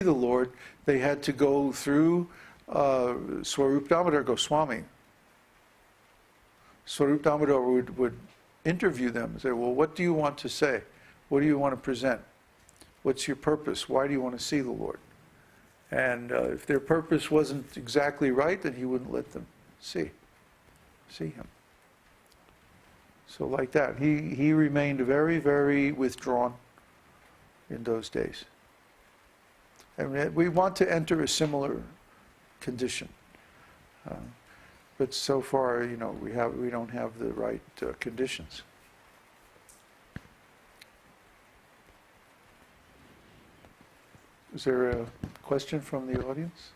the Lord, they had to go through Swarup Damodar Goswami. Swarup Damodar would interview them and say, well, what do you want to say? What do you want to present? What's your purpose? Why do you want to see the Lord? And if their purpose wasn't exactly right, then he wouldn't let them see him. So like that, he remained very, very withdrawn in those days. And we want to enter a similar condition, but so far, we don't have the right conditions. Is there a question from the audience?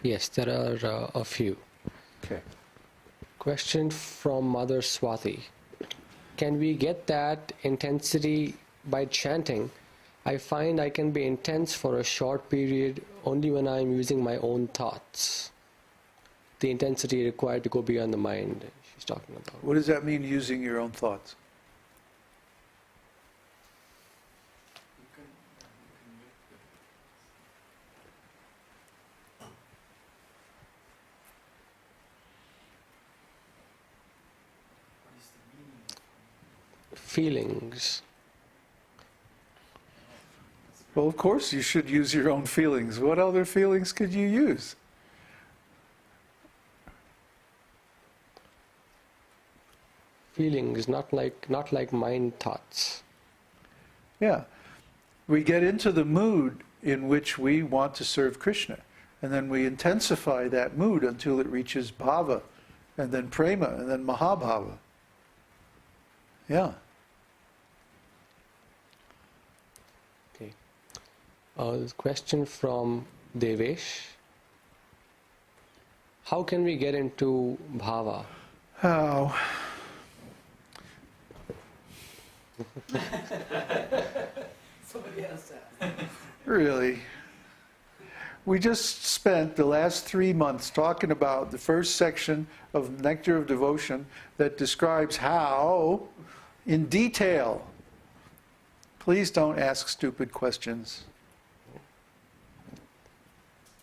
Yes, there are a few. Okay. Question from Mother Swati. Can we get that intensity by chanting? I find I can be intense for a short period only when I am using my own thoughts. The intensity required to go beyond the mind, she's talking about. What does that mean, using your own thoughts? Feelings. Well, of course you should use your own feelings. What other feelings could you use? Feelings, not like mind thoughts. Yeah. We get into the mood in which we want to serve Krishna, and then we intensify that mood until it reaches bhava, and then prema, and then mahabhava. Yeah. Question from Devesh. How can we get into bhava? How? Somebody else asked. Really? We just spent the last 3 months talking about the first section of Nectar of Devotion that describes how, in detail. Please don't ask stupid questions.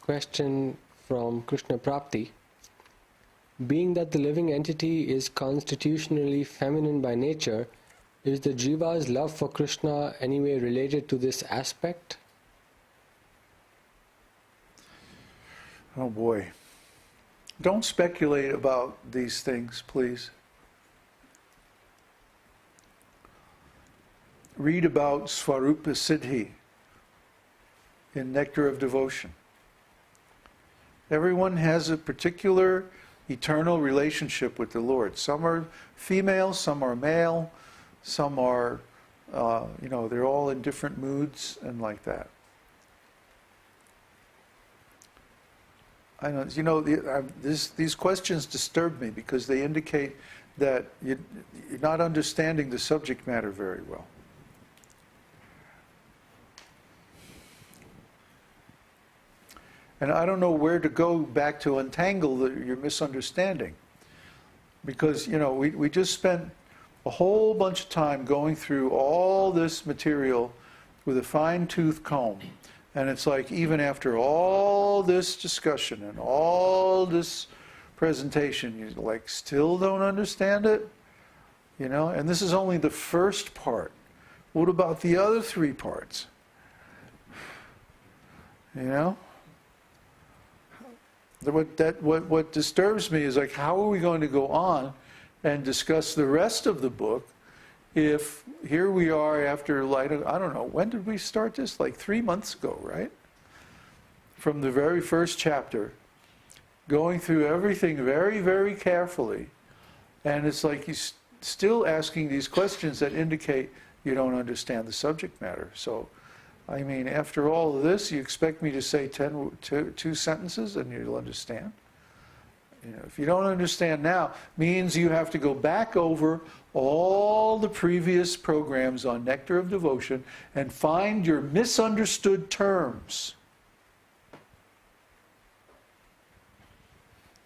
Question from Krishna Prapti. Being that the living entity is constitutionally feminine by nature, is the jiva's love for Krishna anyway related to this aspect? Oh boy. Don't speculate about these things, please. Read about Svarupa Siddhi in Nectar of Devotion. Everyone has a particular eternal relationship with the Lord. Some are female, some are male, some are, they're all in different moods and like that. I know, these questions disturb me because they indicate that you're not understanding the subject matter very well. And I don't know where to go back to untangle your misunderstanding. Because, we just spent a whole bunch of time going through all this material with a fine-tooth comb. And it's like, even after all this discussion and all this presentation, you still don't understand it? And this is only the first part. What about the other 3 parts? What disturbs me is how are we going to go on and discuss the rest of the book if here we are after I don't know, when did we start this? 3 months ago, right? From the very first chapter, going through everything very, very carefully, and it's he's still asking these questions that indicate you don't understand the subject matter. So, after all of this, you expect me to say two sentences and you'll understand? If you don't understand now, means you have to go back over all the previous programs on Nectar of Devotion and find your misunderstood terms.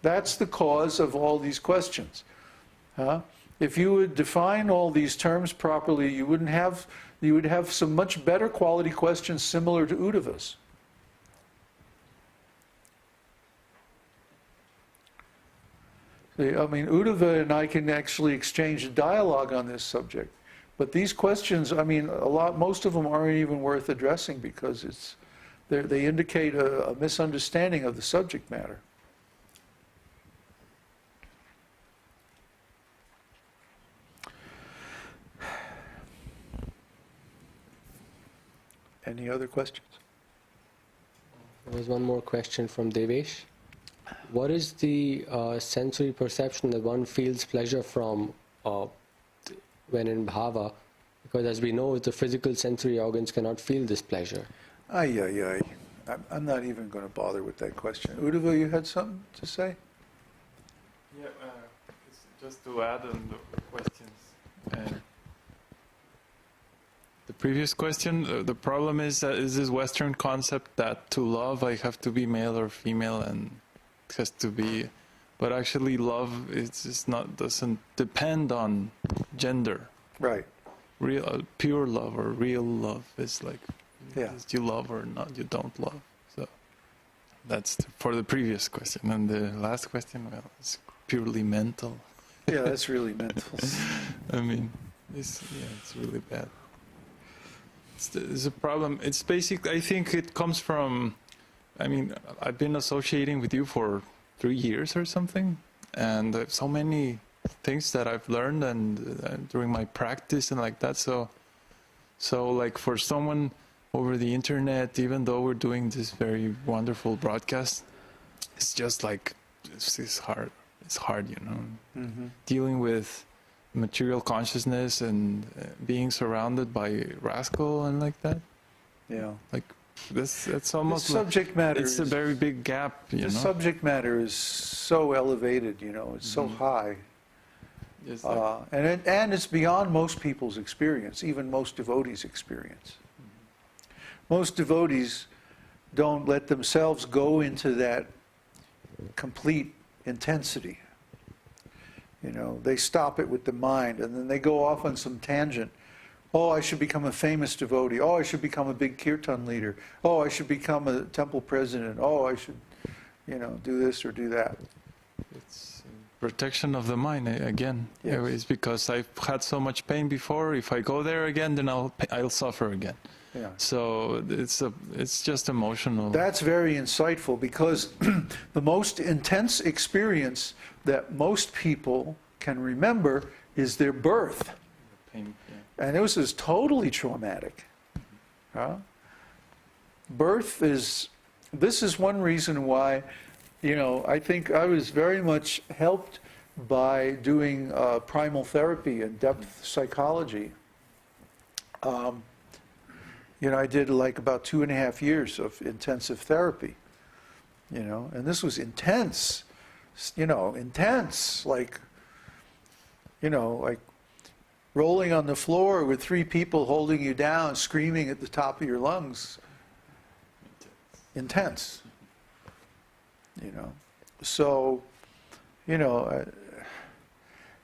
That's the cause of all these questions. If you would define all these terms properly, you wouldn't have you would have some much better quality questions similar to Uddhava's. I mean, Uddhava and I can actually exchange a dialogue on this subject. But these questions, I mean, most of them aren't even worth addressing because they indicate a misunderstanding of the subject matter. Any other questions? There was one more question from Devesh. What is the sensory perception that one feels pleasure from when in bhava? Because as we know, the physical sensory organs cannot feel this pleasure. I'm not even going to bother with that question. Uddhava, you had something to say? Yeah, it's just to add on the questions. The previous question, the problem is this Western concept that to love I have to be male or female and it has to be, but actually love doesn't depend on gender. Right. Real pure love or real love is like you love or not, you don't love. So that's for the previous question. And the last question, well, it's purely mental. Yeah, that's really mental. I mean, it's really bad. It's a problem. It's basic. I think it comes from, I mean, I've been associating with you for 3 years or something, and so many things that I've learned and during my practice and like that. So like for someone over the internet, even though we're doing this very wonderful broadcast, it's just like it's hard. It's hard, you know, dealing with material consciousness and being surrounded by rascal and like that. Yeah. Like that's almost the subject matter. It's a very big gap, you know. The subject matter is so elevated, you know. It's so high, and it's beyond most people's experience, even most devotees' experience. Most devotees don't let themselves go into that complete intensity. You know, they stop it with the mind, and then they go off on some tangent. Oh, I should become a famous devotee. Oh, I should become a big kīrtan leader. Oh, I should become a temple president. Oh, I should, you know, do this or do that. It's protection of the mind again. Yes. It's because I've had so much pain before. If I go there again, then I'll suffer again. Yeah. So it's just emotional. That's very insightful, because the most intense experience that most people can remember is their birth. Pain, And this is totally traumatic. This is one reason why, you know, I think I was very much helped by doing primal therapy and depth psychology. You know, I did like about 2.5 years of intensive therapy, you know, and this was intense, you know, like rolling on the floor with 3 people holding you down, screaming at the top of your lungs. Intense. You know. So, you know,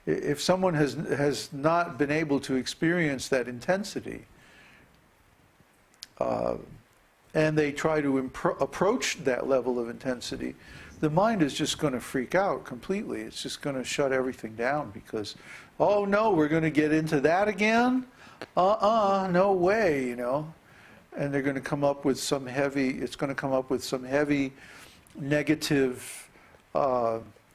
if someone has not been able to experience that intensity, and they try to approach that level of intensity, the mind is just going to freak out completely. It's just going to shut everything down because, oh no, we're going to get into that again? No way, you know. And they're going to come up with some heavy negative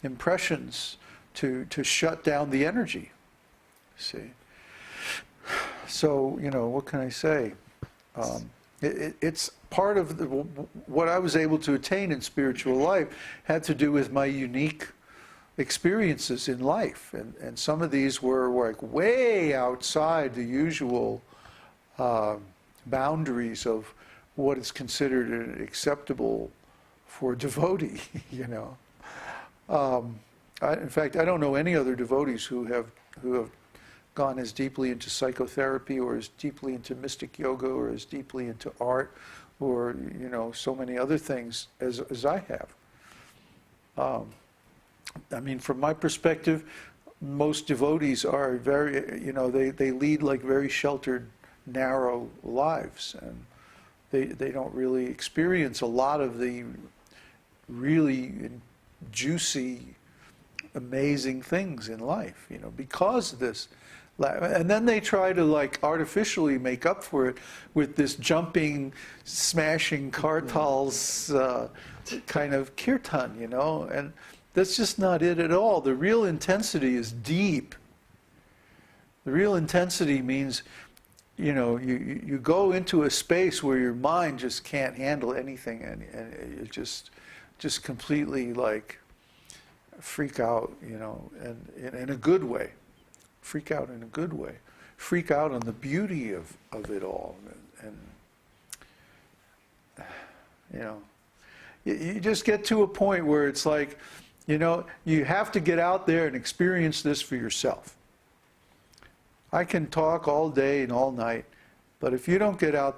impressions to shut down the energy. See? So, you know, what can I say? It's part of what I was able to attain in spiritual life had to do with my unique experiences in life. And some of these were like way outside the usual boundaries of what is considered acceptable for a devotee, you know. In fact, I don't know any other devotees who have gone as deeply into psychotherapy or as deeply into mystic yoga or as deeply into art or, you know, so many other things as I have. I mean, from my perspective, most devotees are very, you know, they lead like very sheltered narrow lives, and they don't really experience a lot of the really juicy, amazing things in life, because of this. And then they try to like artificially make up for it with this jumping, smashing kartals kind of kīrtan, and that's just not it at all. The real intensity is deep. The real intensity means, you go into a space where your mind just can't handle anything, and it just completely like freak out, and in a good way. Freak out in a good way. Freak out on the beauty of it all. And you just get to a point where it's like, you have to get out there and experience this for yourself. I can talk all day and all night, but if you don't get out